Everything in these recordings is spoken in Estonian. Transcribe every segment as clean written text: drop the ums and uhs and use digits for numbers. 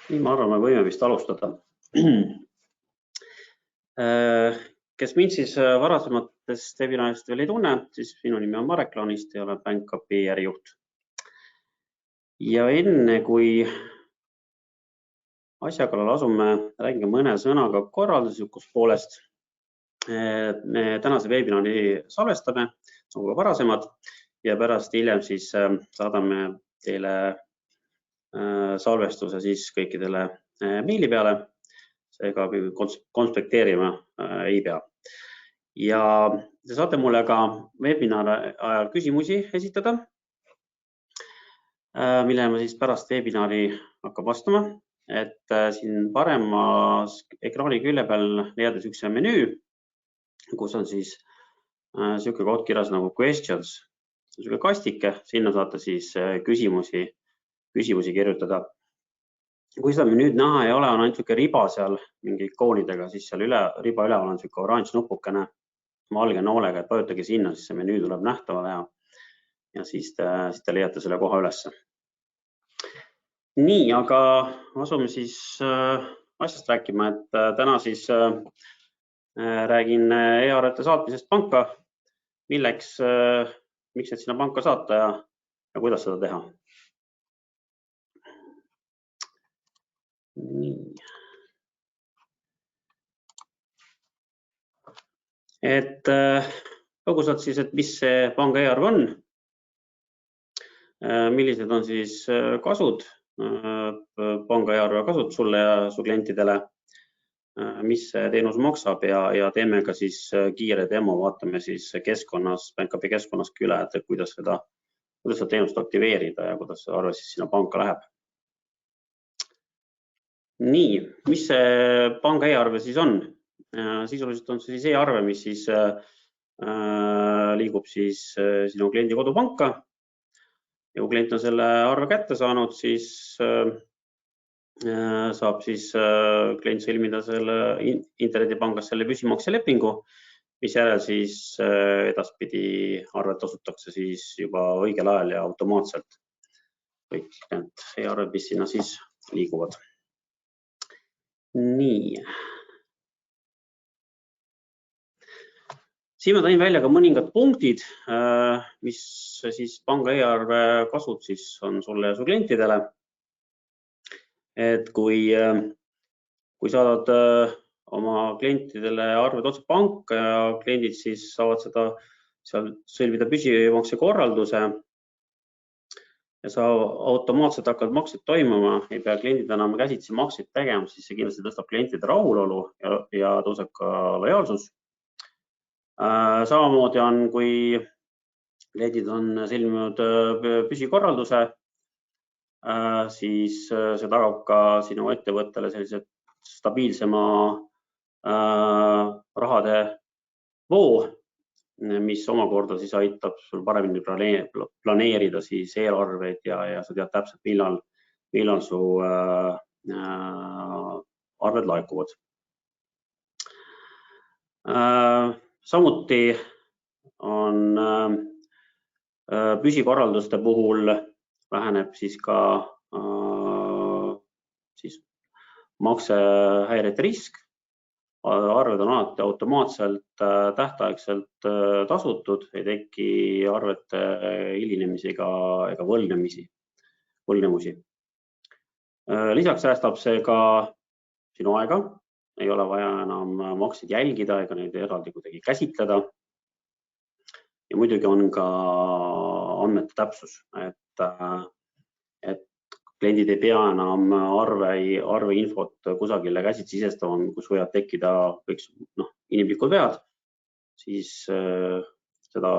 Nii, ma arvan, me võime vist alustada. Kes mind siis varasematest webinarist veel ei tunne, siis minu nimi on Marek Laanist ja olen BankUpi ärijuht. Ja enne kui asja kallal asume, räägin mõne sõnaga korralduslikust poolest. Me tänase webinari salvestame, nagu ka varasemad, ja pärast hiljem siis saadame teile salvestuse siis kõikidele meili peale, seega konspekteerima ei pea. Ja te saate mulle ka webinari ajal küsimusi esitada, millele ma siis pärast webinari hakkab vastama. Et siin paremas ekraani külje peal leiate üks menüü, kus on siis selline koht kirjas nagu questions, selline kastike, sinna saate siis küsimusi kirjutada. Kui seda menüüd näha ei ole, on ainult selline riba seal mingi ikoonidega, siis seal riba üleval on selline oranž nupukene valge noolega, et vajutage sinna, siis see menüü tuleb nähtavale ja siis te leiate selle koha ülesse. Nii, aga asume siis asjast rääkima, et täna siis räägin e-arvete saatmisest panka, miks need sinna panka saata ja kuidas seda teha. Nii. Et põgusalt siis, et mis see panga e-arve on, millised on siis kasud panga e-arve kasutusele ja su klientidele, mis see teenus maksab ja teeme ka siis kiire demo, vaatame siis keskkonnas, BankUpi keskkonnas üle, et kuidas seda teenust aktiveerida ja kuidas see arve siis sinna panka läheb. Nii, mis see panga e-arve siis on? Sisuliselt on see siis e-arve, mis siis liigub siis sinu kliendi kodupanka. Ja kui klient on selle arve kätte saanud, siis saab siis klient sõlmida selle internetipangas selle püsimakselepingu, mis järel siis edaspidi arvet tasutakse siis juba õigel ajal ja automaatselt. Kõik need e-arved, mis sinna siis liiguvad. Nii. Siin ma tõin välja ka mõningad punktid, mis siis panga e-arve kasud siis on sulle ja su klientidele. Et kui saadad oma klientidele arved otse panka ja kliendid siis saavad seda seal sõlmida püsimakse korralduse ja sa automaatselt hakkad maksed toimuma, ei pea kliendid enam käsitsi makseid tegema, siis see kindlasti tõstab klientide rahulolu ja tõuseb ka lojaalsus. Samamoodi on, kui kliendid on sõlminud püsikorralduse, siis see tagab ka sinu ettevõttele sellise stabiilsema rahade voo, mis omakorda siis aitab sul paremini planeerida siis eelarveid ja sa tead täpselt, millal su arved laekuvad. Samuti on püsikorralduste puhul väheneb siis ka siis maksehäirete risk. Arved on alati automaatselt tähtaegselt tasutud, ei teki arvete hilinemisi ega võlgnemusi. Lisaks säästab see ka sinu aega, ei ole vaja enam makseid jälgida ega neid eraldi kuidagi käsitleda. Ja muidugi on ka andmete täpsus, et kliendid ei pea enam arve infot kusagile käsitsi sisestama, kus võivad tekkida inimlikud vead, siis seda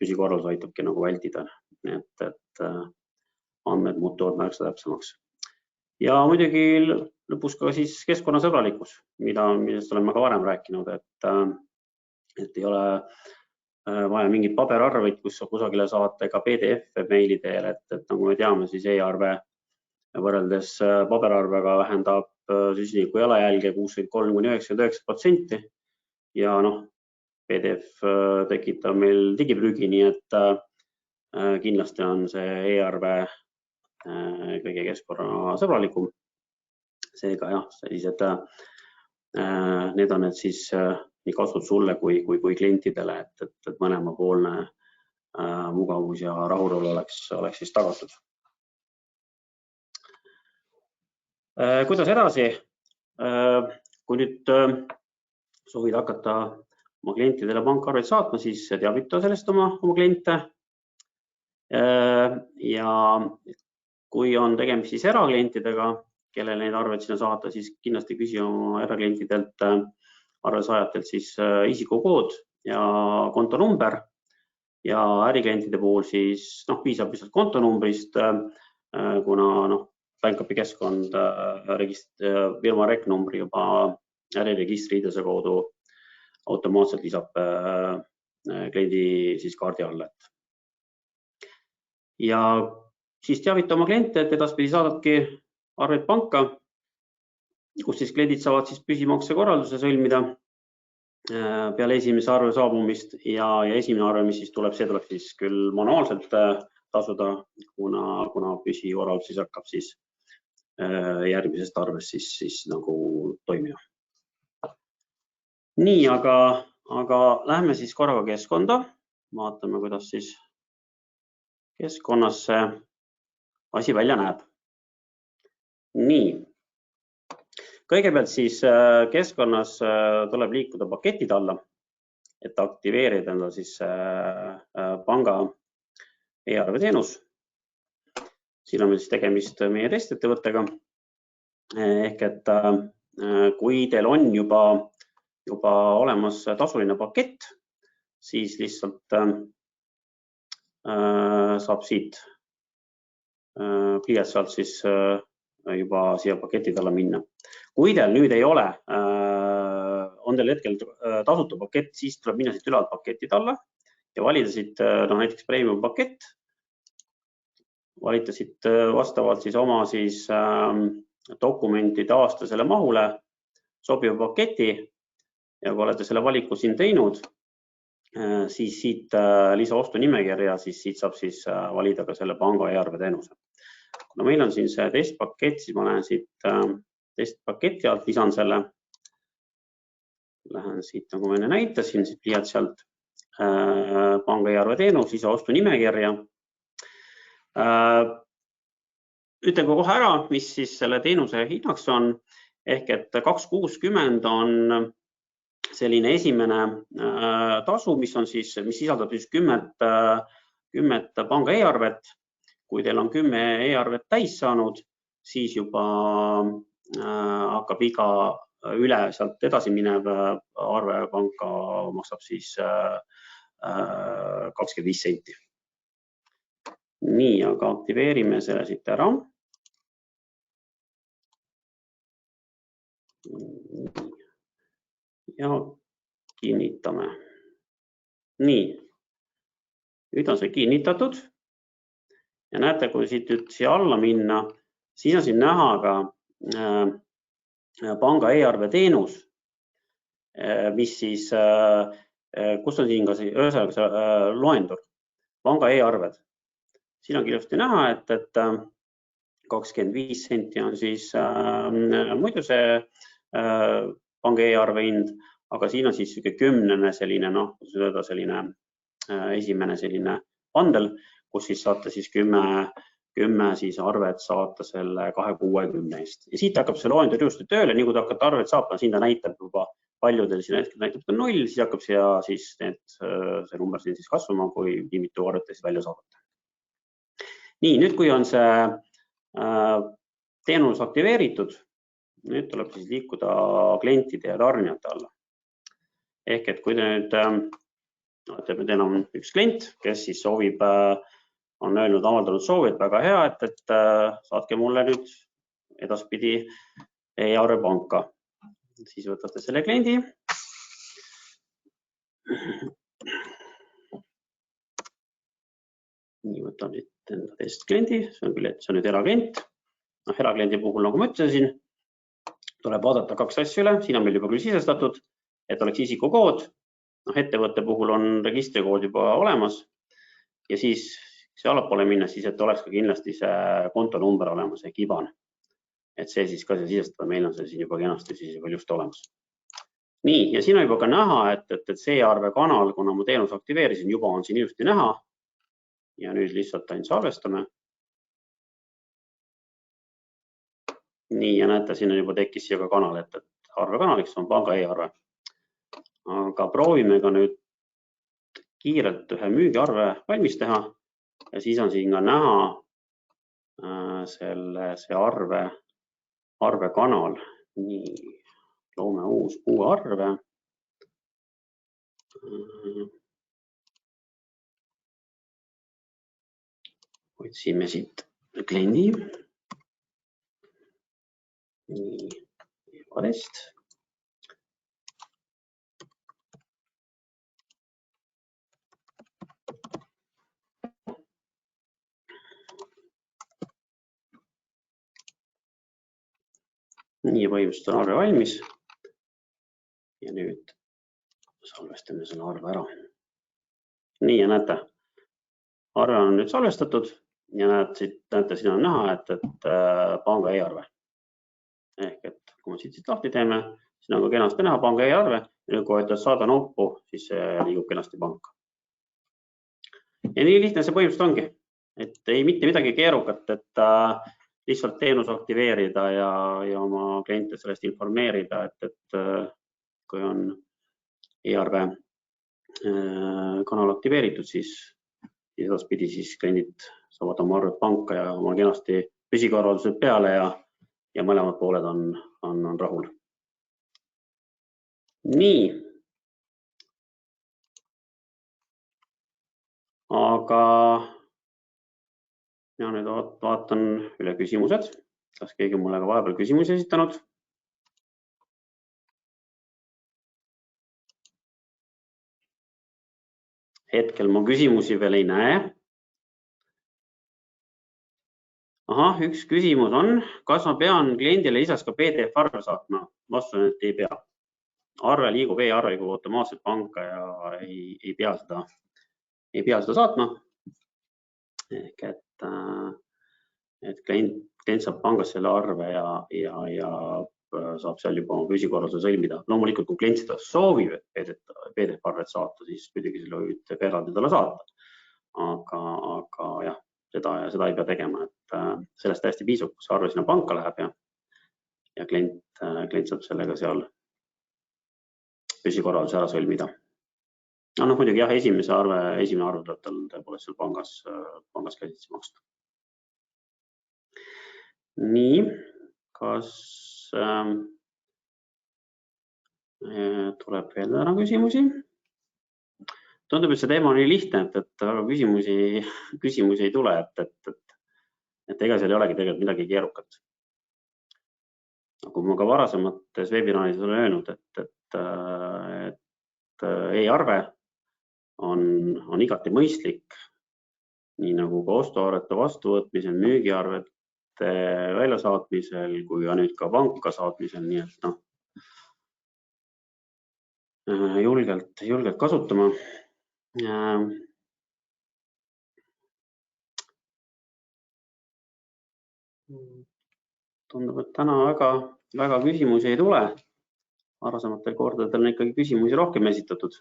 püsikorraldus aitabki nagu vältida, et andmed muutuvad märksa täpsemaks. Ja muidugi lõpus ka siis keskkonnasõbralikkus, millest oleme ka varem rääkinud, et ei ole vaja mingit paberarveid, kus kusagile saate ka PDF meili teel, et nagu me teame, siis e-arve võrreldes paberarvega vähendab süsiniku jalajälge 63–99% ja PDF tekitab meil digiprügi, nii et kindlasti on see e-arve kõige keskkonnasõbralikum. seega jah, sellised, need on need siis nii kasud sulle kui klientidele, et mõlemapoolne mugavus ja rahulolu oleks siis tagatud. Kuidas edasi? Kui nüüd soovid hakata oma klientidele pankaarveid saatma, siis teavita sellest oma kliente. Ja kui on tegemist siis eraklientidega, kellele neid arveid sinna saata, siis kindlasti küsi oma eraklientidelt, arvesaajatelt siis isikukood ja kontonumber ja äriklientide puhul siis piisab lihtsalt kontonumbrist, kuna Bankapi keskkond firma reknumbri juba äriregistri IDES kaudu automaatselt lisab kliendi siis kaardi alla. Ja siis teavita oma kliente, et edaspidi saadadki arveid panka, kus siis kliendid saavad siis püsimakse korralduse sõlmida peale esimese arve saabumist ja esimene arve, mis siis tuleb, see tuleb siis küll manuaalselt tasuda, kuna püsikorraldus siis hakkab siis järgmisest arvest siis nagu toimima. Nii, aga lähme siis korraga keskkonda, vaatame, kuidas siis keskkonnas see asi välja näeb. Nii, kõigepealt siis keskkonnas tuleb liikuda paketid alla, et aktiveerida enda siis panga e-arve teenus. Siin on meil siis tegemist meie testiettevõttega. Ehk et kui teil on juba olemas tasuline pakett, siis lihtsalt saab siit pliiats sealt siis juba siia paketid alla minna. Kui teil nüüd ei ole, on teil hetkel tasuta pakett, siis tuleb minna siit ülalt paketid alla ja valida siit näiteks premium pakett. Valite siit vastavalt siis oma siis dokumentide aastasele mahule sobiva paketi ja kui olete selle valiku siin teinud, siis siit lisaostu nimekirja, siis siit saab siis valida ka selle panga e-arve teenuse. Kuna meil on siin see testpakett, siis ma lähen siit testpaketi alt, lisan selle. Lähen siit, nagu ma enne näitasin, siit pliiats sealt panga e-arve teenus, lisaostu nimekirja. Ütlen kohe ära, mis siis selle teenuse hinnaks on, ehk et 260 on selline esimene tasu, mis sisaldab siis 10 panga e-arvet. Kui teil on 10 e-arvet täis saanud, siis juba hakkab iga üle sealt edasi minev arve panka maksab siis 25 senti. Nii, aga aktiveerime selle siit ära. Ja kinnitame. Nii, nüüd on see kinnitatud. Ja näete, kui siit siia alla minna, siis on siin näha ka panga e-arve teenus, mis siis, kus on siin ka ühesõnaga loendur, panga e-arved. Siin on ilusti näha, et 25 senti on siis muidu see panga e-arve hind, aga siin on siis 10 selline, selline esimene selline bundle, kus siis saate siis 10 siis arvet saata selle 260 eest. Ja siit hakkab see loendur ilusti tööle, nii kui te hakkate arvet saatma, siin ta näitab juba paljudel siin hetkel näitab 0, siis hakkab siis see number siin siis kasvama, kui nii mitu arvet siis välja saadate. Nii, nüüd kui on see teenus aktiveeritud, nüüd tuleb siis liikuda klientide ja tarnijate alla. Ehk et kui te nüüd, teil on üks klient, kes siis soovib, on öelnud, avaldanud soovi, et väga hea, et saatke mulle nüüd edaspidi e-arve panka. Siis võtate selle kliendi. Nii võtan nüüd enda teist kliendi, see on küll, et see on nüüd eraklient. Erakliendi puhul, nagu ma ütlesin, tuleb vaadata 2 asja üle. Siin on meil juba küll sisestatud, et oleks isikukood. Ettevõtte puhul on registrikood juba olemas ja siis see allapoole minna, siis et oleks ka kindlasti see kontonumber olemas ehk IBAN. et see siis ka sisestada, meil on see siin juba kenasti siis juba just olemas. Nii, ja siin on juba ka näha, et see arve kanal, kuna ma teenuse aktiveerisin, juba on siin ilusti näha. Ja nüüd lihtsalt ainult salvestame. Nii, ja näete, siin on juba tekkis siia ka kanal, et arve kanaliks on panga e-arve. Aga proovime ka nüüd kiirelt ühe müügiarve valmis teha ja siis on siin ka näha see arve kanal. Nii, loome uue arve. Otsime siit kliendi. Nii, valest. Nii, põhimõtteliselt on arve valmis. Ja nüüd salvestame selle arve ära. Nii, ja näete, arve on nüüd salvestatud ja näete, siin on näha, et panga e-arve. Ehk, et kui me siit lahti teeme, siin on ka kenasti näha panga e-arve ja nüüd kui võtad saada nuppu, siis see liigub kenasti panka. Ja nii lihtne see põhimõtteliselt ongi, et ei mitte midagi keerukat, et lihtsalt teenus aktiveerida ja oma kliente sellest informeerida, et kui on e-arve kanal aktiveeritud, siis edaspidi siis kliendid saavad oma arvet panka ja oma kenasti püsikorraldused peale ja mõlemad pooled on rahul. Nii. Aga ja nüüd vaatan üle küsimused. Kas keegi mulle ka vahepeal küsimusi esitanud? Hetkel ma küsimusi veel ei näe. Ahah, üks küsimus on, kas ma pean kliendile lisaks ka PDF-arve saatma? Vastan, et ei pea. Arve liigub e-arve automaatselt panka ja ei pea seda saatma. Ehk et klient saab pangast selle arve ja saab seal juba oma püsikorralduse sõlmida. Loomulikult, kui klient seda soovib, et PDF-arvet saata, siis muidugi selle võib eraldi talle saata. Aga jah, seda ei pea tegema, et sellest täiesti piisab, kui see arve sinna panka läheb ja klient saab sellega seal püsikorralduse ära sõlmida. No muidugi jah, esimene arve tuleb tal tõepoolest seal pangas käsitsi maksta. Nii, kas tuleb veel täna küsimusi? Tundub, et see teema on nii lihtne, et väga küsimusi ei tule, et ega seal ei olegi tegelikult midagi keerukat. Kui ma ka varasemates webinaarides olen öelnud, et e-arve on igati mõistlik, nii nagu ka ostuarvete vastuvõtmisel, müügiarvete väljasaatmisel kui ka nüüd ka panka saatmisel, nii et julgelt kasutama. Tundub, et täna väga küsimusi ei tule. Varasematel kordadel on ikkagi küsimusi rohkem esitatud.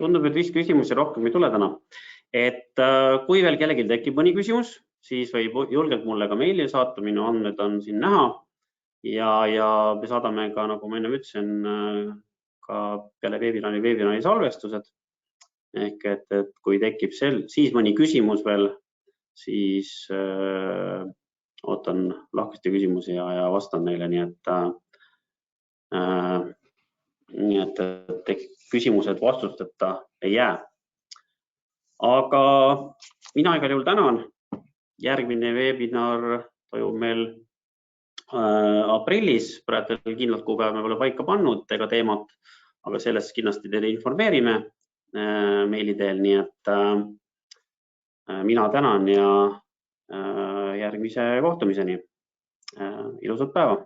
Tundub, et vist küsimusi rohkem ei tule täna. Et kui veel kellelgi tekib mõni küsimus, siis võib julgelt mulle ka meili saata, minu andmed on siin näha ja me saadame ka, nagu ma enne ütlesin, ka peale webinari salvestused. Ehk et kui tekib siis mõni küsimus veel, siis ootan lahkesti küsimusi ja vastan neile, nii et küsimused vastusteta ei jää. Aga mina igal juhul tänan. Järgmine webinar toimub meil aprillis, praegu kindlalt kuupäeva me pole paika pannud ega teemat, aga sellest kindlasti teid informeerime meili teel, nii et mina tänan ja järgmise kohtumiseni. Ilusat päeva!